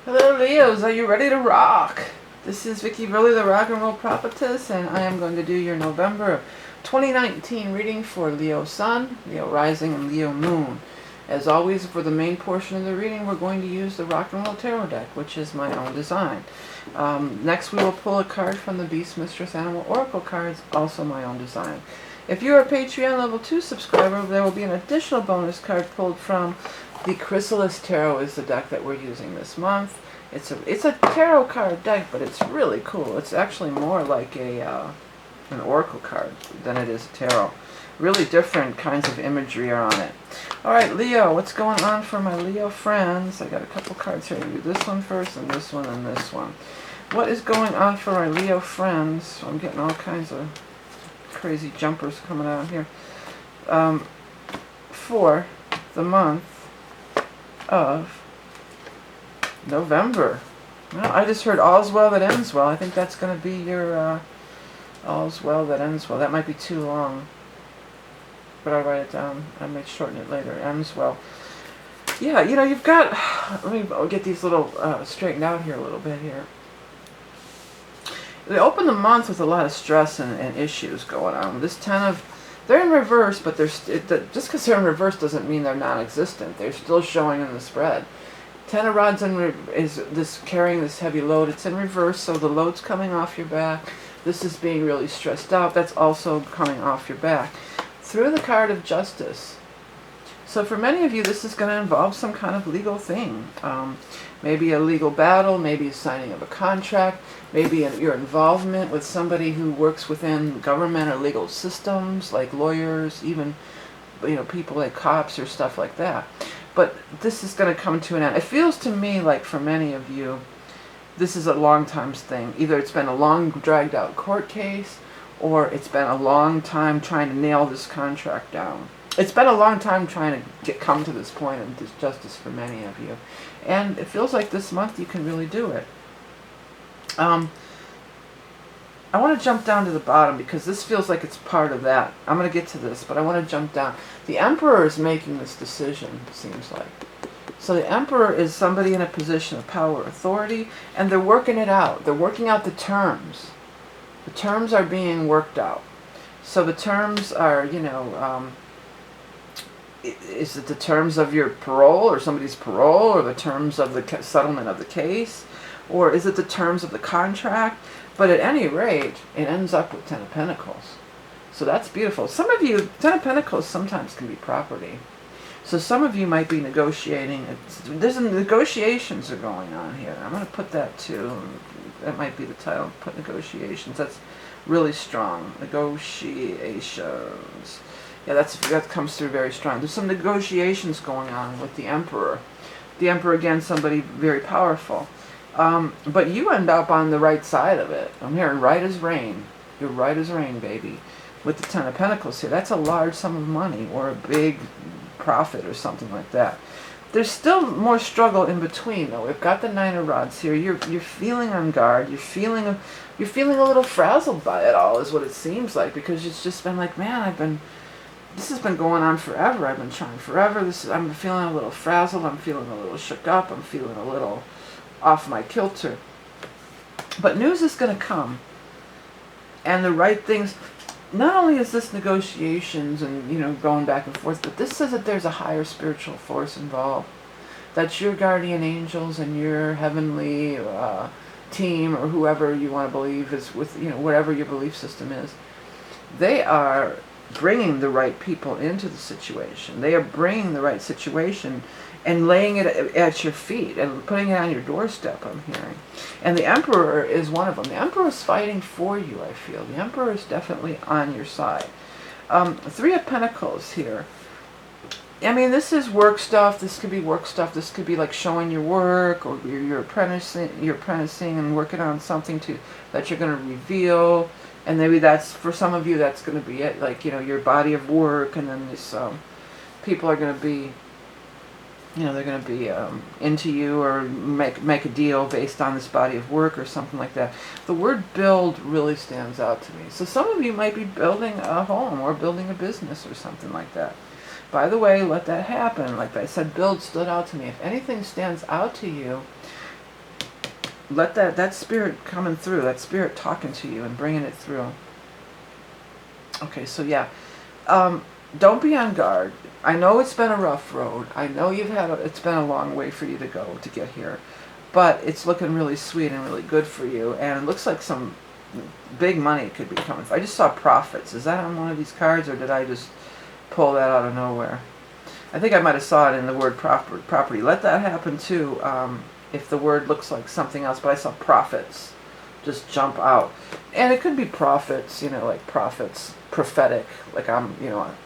Hello Leos, are you ready to rock? This is vickieverlie, the rock and roll prophetess, and I am going to do your November 2019 reading for Leo Sun, Leo Rising, and Leo Moon. As always, for the main portion of the reading, we're going to use the Rock and Roll Tarot deck, which is my own design. Next, we will pull a card from the Beast Mistress Animal Oracle cards, also my own design. If you're a Patreon level 2 subscriber, there will be an additional bonus card pulled from the Chrysalis Tarot is the deck that we're using this month. It's a tarot card deck, but it's really cool. It's actually more like an oracle card than it is a tarot. Really different kinds of imagery are on it. Alright, Leo, what's going on for my Leo friends? I got a couple cards here. I'll do this one first, and this one, and this one. What is going on for my Leo friends? I'm getting all kinds of crazy jumpers coming out here. For the month of November. Well, I just heard all's well that ends well. I think that's going to be your all's well that ends well. That might be too long, but I'll write it down. I might shorten it later. Ends well. Yeah, you know, you've got, let me get these little straightened out here a little bit here. They open the month with a lot of stress and issues going on. This they're in reverse, but just because they're in reverse doesn't mean they're non-existent. They're still showing in the spread. Ten of Rods is this carrying this heavy load. It's in reverse, so the load's coming off your back. This is being really stressed out. That's also coming off your back. Through the card of Justice. So for many of you, this is going to involve some kind of legal thing. Maybe a legal battle, maybe a signing of a contract, maybe your involvement with somebody who works within government or legal systems, like lawyers, even people like cops or stuff like that. But this is going to come to an end. It feels to me like for many of you, this is a long time thing. Either it's been a long dragged out court case, or it's been a long time trying to nail this contract down. It's been a long time trying to come to this point of justice for many of you. And it feels like this month you can really do it. I want to jump down to the bottom because this feels like it's part of that. I'm going to get to this, but I want to jump down. The Emperor is making this decision, it seems like. So the Emperor is somebody in a position of power, authority, and they're working it out. They're working out the terms. The terms are being worked out. So the terms are, is it the terms of your parole or somebody's parole, or the terms of the settlement of the case, or is it the terms of the contract? But at any rate, it ends up with Ten of Pentacles. So that's beautiful. Some of you, Ten of Pentacles sometimes can be property. So some of you might be negotiating. There's negotiations are going on here. I'm going to put that too. That might be the title. Put negotiations. That's really strong. Negotiations. Yeah, that comes through very strong. There's some negotiations going on with the Emperor. The Emperor, again, somebody very powerful. But you end up on the right side of it. I'm hearing right as rain. You're right as rain, baby. With the Ten of Pentacles here. That's a large sum of money or a big profit or something like that. There's still more struggle in between, though. We've got the Nine of Rods here. You're feeling on guard. You're feeling a little frazzled by it all, is what it seems like, because it's just been like, man, this has been going on forever. I've been trying forever. I'm feeling a little frazzled. I'm feeling a little shook up. I'm feeling a little off my kilter. But news is going to come. And the right things. Not only is this negotiations and, going back and forth, but this says that there's a higher spiritual force involved. That's your guardian angels and your heavenly team, or whoever you want to believe is with, whatever your belief system is. They are bringing the right people into the situation. They are bringing the right situation and laying it at your feet and putting it on your doorstep, I'm hearing. And the Emperor is one of them. The Emperor is fighting for you, I feel. The Emperor is definitely on your side. Three of Pentacles here. I mean, this is work stuff. This could be work stuff. This could be like showing your work, or you're apprenticing and working on something that you're going to reveal. And maybe that's, for some of you, that's going to be it. Like, your body of work, and then this, people are going to be, they're going to be into you, or make a deal based on this body of work or something like that. The word build really stands out to me. So some of you might be building a home or building a business or something like that. By the way, let that happen. Like I said, build stood out to me. If anything stands out to you, let that spirit coming through, that spirit talking to you and bringing it through. Okay, so yeah, don't be on guard. I know it's been a rough road. I know it's been a long way for you to go to get here, but it's looking really sweet and really good for you, and it looks like some big money could be coming. I just saw profits. Is that on one of these cards, or did I just pull that out of nowhere? I think I might have saw it in the word property. Let that happen too, if the word looks like something else, but I saw profits just jump out. And it could be prophets, like prophets, prophetic, like I'm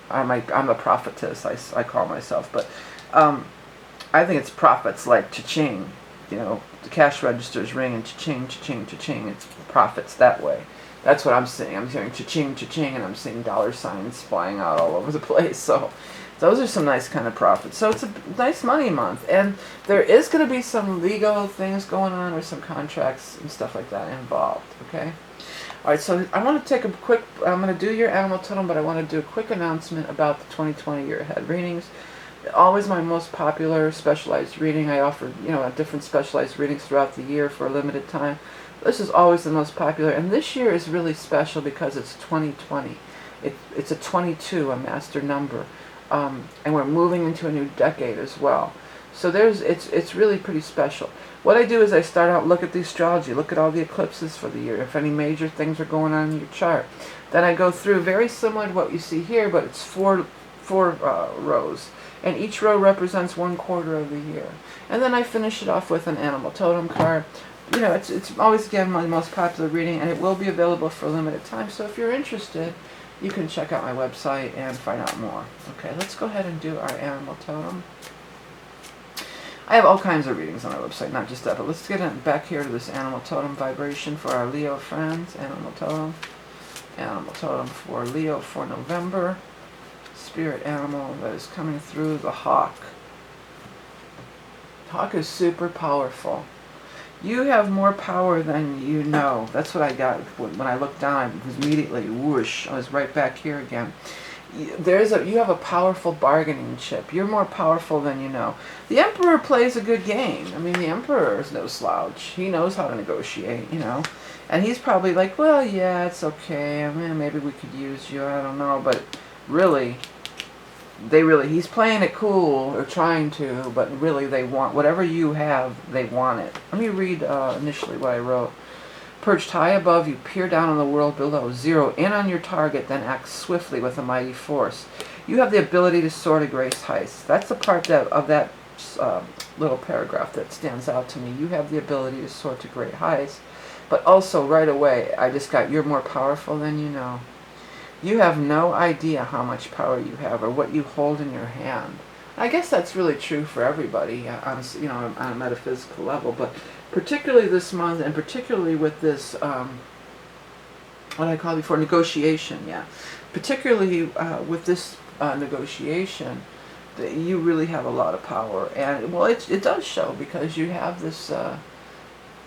a prophetess, I call myself, but I think it's prophets like cha-ching, the cash registers ring and cha-ching, cha-ching, cha-ching, it's prophets that way. That's what I'm seeing. I'm hearing cha-ching, cha-ching, and I'm seeing dollar signs flying out all over the place, so those are some nice kind of profits. So it's a nice money month, and there is going to be some legal things going on, or some contracts and stuff like that involved, okay? All right, so I want to take a quick, I'm going to do your animal totem, but I want to do a quick announcement about the 2020 year ahead readings. Always my most popular specialized reading. I offer, different specialized readings throughout the year for a limited time. This is always the most popular, and this year is really special because it's 2020. It's a 22, a master number. And we're moving into a new decade as well. So it's really pretty special. What I do is I start out, look at the astrology, look at all the eclipses for the year, if any major things are going on in your chart. Then I go through, very similar to what you see here, but it's four rows. And each row represents 1/4 of the year. And then I finish it off with an animal totem card. It's always, again, my most popular reading, and it will be available for a limited time. So if you're interested, you can check out my website and find out more. Okay, let's go ahead and do our animal totem. I have all kinds of readings on my website, not just that, but let's get back here to this animal totem vibration for our Leo friends. Animal totem for Leo for November. Spirit animal that is coming through, the hawk. Hawk is super powerful. You have more power than you know. That's what I got when I looked down. It was immediately whoosh. I was right back here again. You have a powerful bargaining chip. You're more powerful than you know. The Emperor plays a good game. I mean, the Emperor is no slouch. He knows how to negotiate, And he's probably like, well, yeah, it's okay. I mean, maybe we could use you. I don't know. But really, he's playing it cool, or trying to, but really they want, whatever you have, they want it. Let me read initially what I wrote. Perched high above, you peer down on the world below. Zero in on your target, then act swiftly with a mighty force. You have the ability to soar to great heights. That's the part of that little paragraph that stands out to me. You have the ability to soar to great heights, but also right away, I just got, you're more powerful than you know. You have no idea how much power you have or what you hold in your hand. I guess that's really true for everybody on a metaphysical level, but particularly this month, and particularly with this, what I called before, negotiation, yeah. Particularly with this negotiation, that you really have a lot of power. And, well, it does show, because you have this,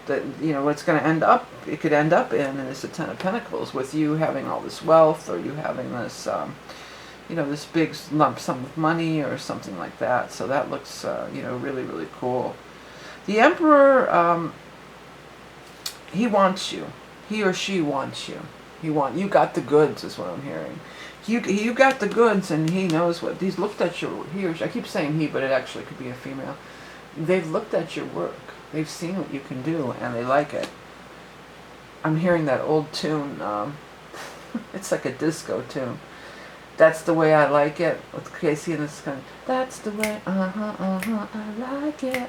what's going to end up, it could end up in this Ten of Pentacles, with you having all this wealth, or you having this, this big lump sum of money, or something like that. So that looks, really, really cool. The Emperor, he wants you. He or she wants you. You got the goods, is what I'm hearing. You got the goods, and he knows what, he's looked at he or she, I keep saying he, but it actually could be a female. They've looked at your work. They've seen what you can do, and they like it. I'm hearing that old tune. It's like a disco tune. That's the way I like it. With Casey and this kind of, that's the way, I like it,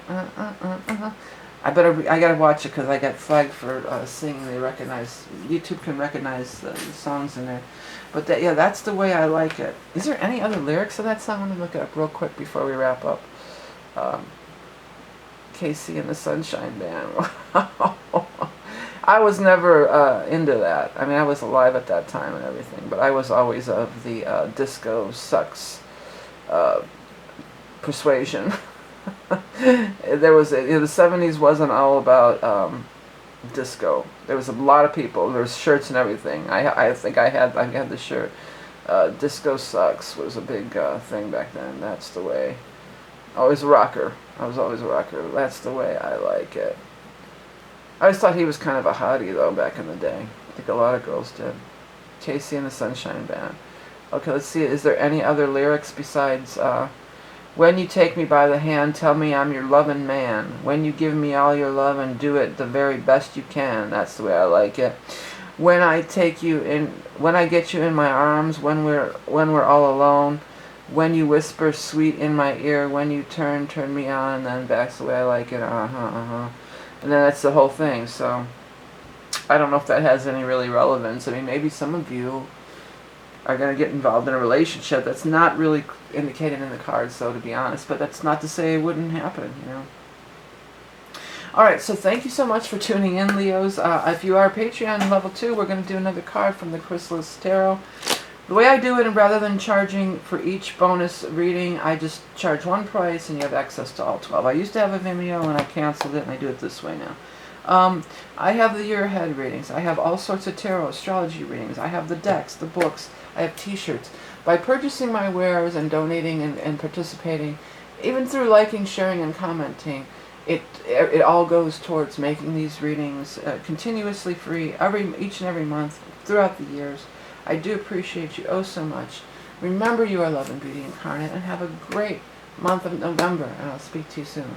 I gotta watch it, because I got flagged for singing. They recognize, YouTube can recognize the songs in there. But that's the way I like it. Is there any other lyrics of that song? Let me look it up real quick before we wrap up. Casey and the Sunshine Band. I was never into that. I mean, I was alive at that time and everything, but I was always of the disco sucks persuasion. There was the 70s wasn't all about disco. There was a lot of people. There was shirts and everything. I think I had the shirt. Disco sucks was a big thing back then. That's the way. Always a rocker. I was always a rocker. That's the way I like it. I always thought he was kind of a hottie, though, back in the day. I think a lot of girls did. Casey and the Sunshine Band. Okay, let's see. Is there any other lyrics besides, when you take me by the hand, tell me I'm your loving man. When you give me all your love and do it the very best you can. That's the way I like it. When I take you in, when I get you in my arms, when we're all alone. When you whisper sweet in my ear, when you turn me on, and then back's the way I like it. And then that's the whole thing. So I don't know if that has any really relevance. I mean, maybe some of you are going to get involved in a relationship that's not really indicated in the cards, so to be honest, but that's not to say it wouldn't happen, you know. Alright, so thank you so much for tuning in, Leos. If you are Patreon level 2, we're going to do another card from the Chrysalis Tarot. The way I do it, and rather than charging for each bonus reading, I just charge one price and you have access to all 12. I used to have a Vimeo and I canceled it, and I do it this way now. I have the year ahead readings. I have all sorts of tarot, astrology readings. I have the decks, the books. I have t-shirts. By purchasing my wares and donating and participating, even through liking, sharing, and commenting, it all goes towards making these readings continuously free each and every month throughout the years. I do appreciate you oh so much. Remember, you are love and beauty incarnate, and have a great month of November, and I'll speak to you soon.